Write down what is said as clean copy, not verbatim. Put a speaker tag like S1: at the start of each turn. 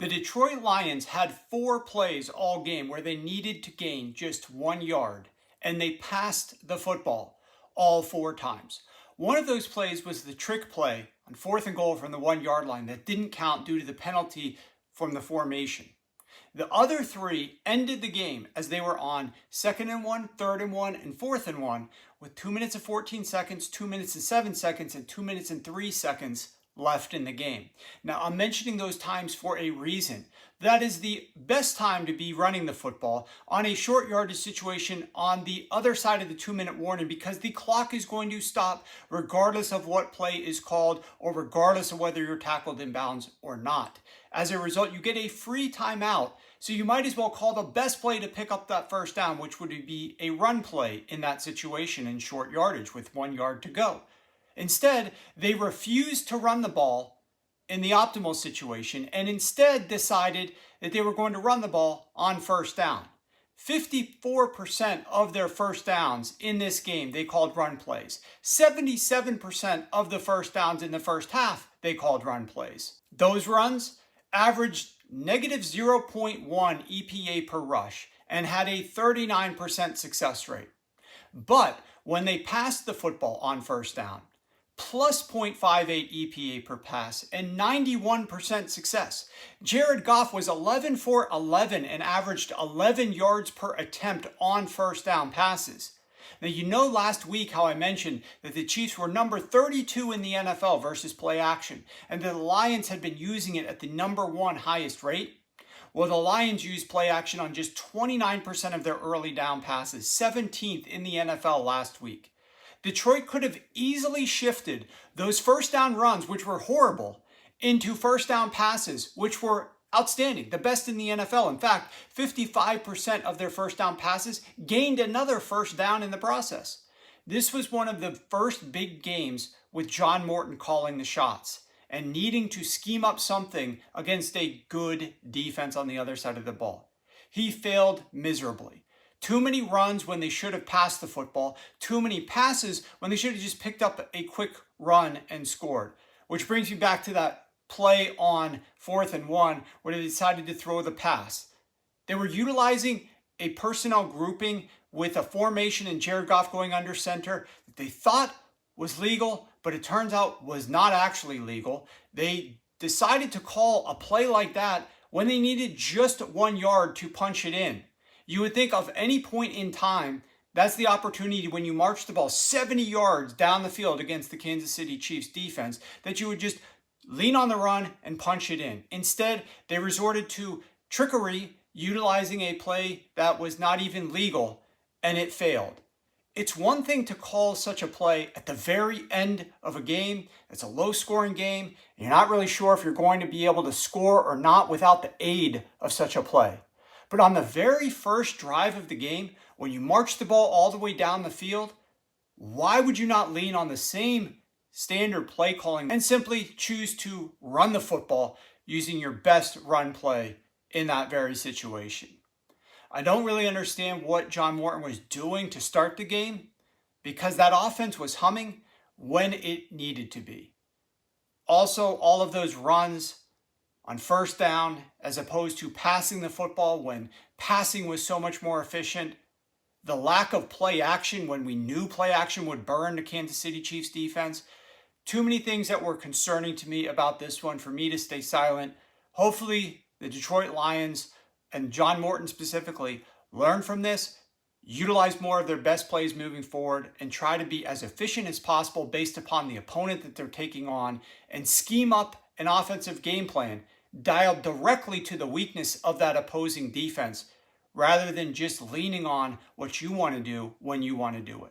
S1: The Detroit Lions had 4 plays all game where they needed to gain just 1 yard, and they passed the football all 4 times. One of those plays was the trick play on 4th and goal from the 1 yard line that didn't count due to the penalty from the formation. The other 3 ended the game as they were on 2nd and 1, 3rd and 1, and 4th and 1 with 2 minutes and 14 seconds, 2 minutes and 7 seconds, and 2 minutes and 3 seconds left in the game. Now, I'm mentioning those times for a reason. That is the best time to be running the football on a short yardage situation on the other side of the 2-minute warning, because the clock is going to stop regardless of what play is called or regardless of whether you're tackled in bounds or not. As a result, you get a free timeout, so you might as well call the best play to pick up that first down, which would be a run play in that situation in short yardage with 1 yard to go. Instead, they refused to run the ball in the optimal situation and instead decided that they were going to run the ball on first down. 54% of their first downs in this game, they called run plays. 77% of the first downs in the first half, they called run plays. Those runs averaged negative 0.1 EPA per rush and had a 39% success rate. But when they passed the football on first down, plus 0.58 EPA per pass and 91% success. Jared Goff was 11 for 11 and averaged 11 yards per attempt on first down passes. Now, you know last week how I mentioned that the Chiefs were number 32 in the NFL versus play action, and that the Lions had been using it at the number 1 highest rate. Well, the Lions used play action on just 29% of their early down passes, 17th in the NFL last week. Detroit could have easily shifted those first down runs, which were horrible, into first down passes, which were outstanding, the best in the NFL. In fact, 55% of their first down passes gained another first down in the process. This was one of the first big games with John Morton calling the shots and needing to scheme up something against a good defense on the other side of the ball. He failed miserably. Too many runs when they should have passed the football. Too many passes when they should have just picked up a quick run and scored. Which brings me back to that play on 4th and 1 where they decided to throw the pass. They were utilizing a personnel grouping with a formation and Jared Goff going under center that they thought was legal, but it turns out was not actually legal. They decided to call a play like that when they needed just 1 yard to punch it in. You would think of any point in time, that's the opportunity when you march the ball 70 yards down the field against the Kansas City Chiefs defense, that you would just lean on the run and punch it in. Instead, they resorted to trickery, utilizing a play that was not even legal, and it failed. It's one thing to call such a play at the very end of a game. It's a low-scoring game, and you're not really sure if you're going to be able to score or not without the aid of such a play. But on the very first drive of the game, when you march the ball all the way down the field, why would you not lean on the same standard play calling and simply choose to run the football using your best run play in that very situation? I don't really understand what John Morton was doing to start the game, because that offense was humming when it needed to be. Also, all of those runs on first down, as opposed to passing the football when passing was so much more efficient. The lack of play action when we knew play action would burn the Kansas City Chiefs defense. Too many things that were concerning to me about this one for me to stay silent. Hopefully, the Detroit Lions and John Morton specifically learn from this, utilize more of their best plays moving forward, and try to be as efficient as possible based upon the opponent that they're taking on, and scheme up an offensive game plan dialed directly to the weakness of that opposing defense, rather than just leaning on what you want to do when you want to do it.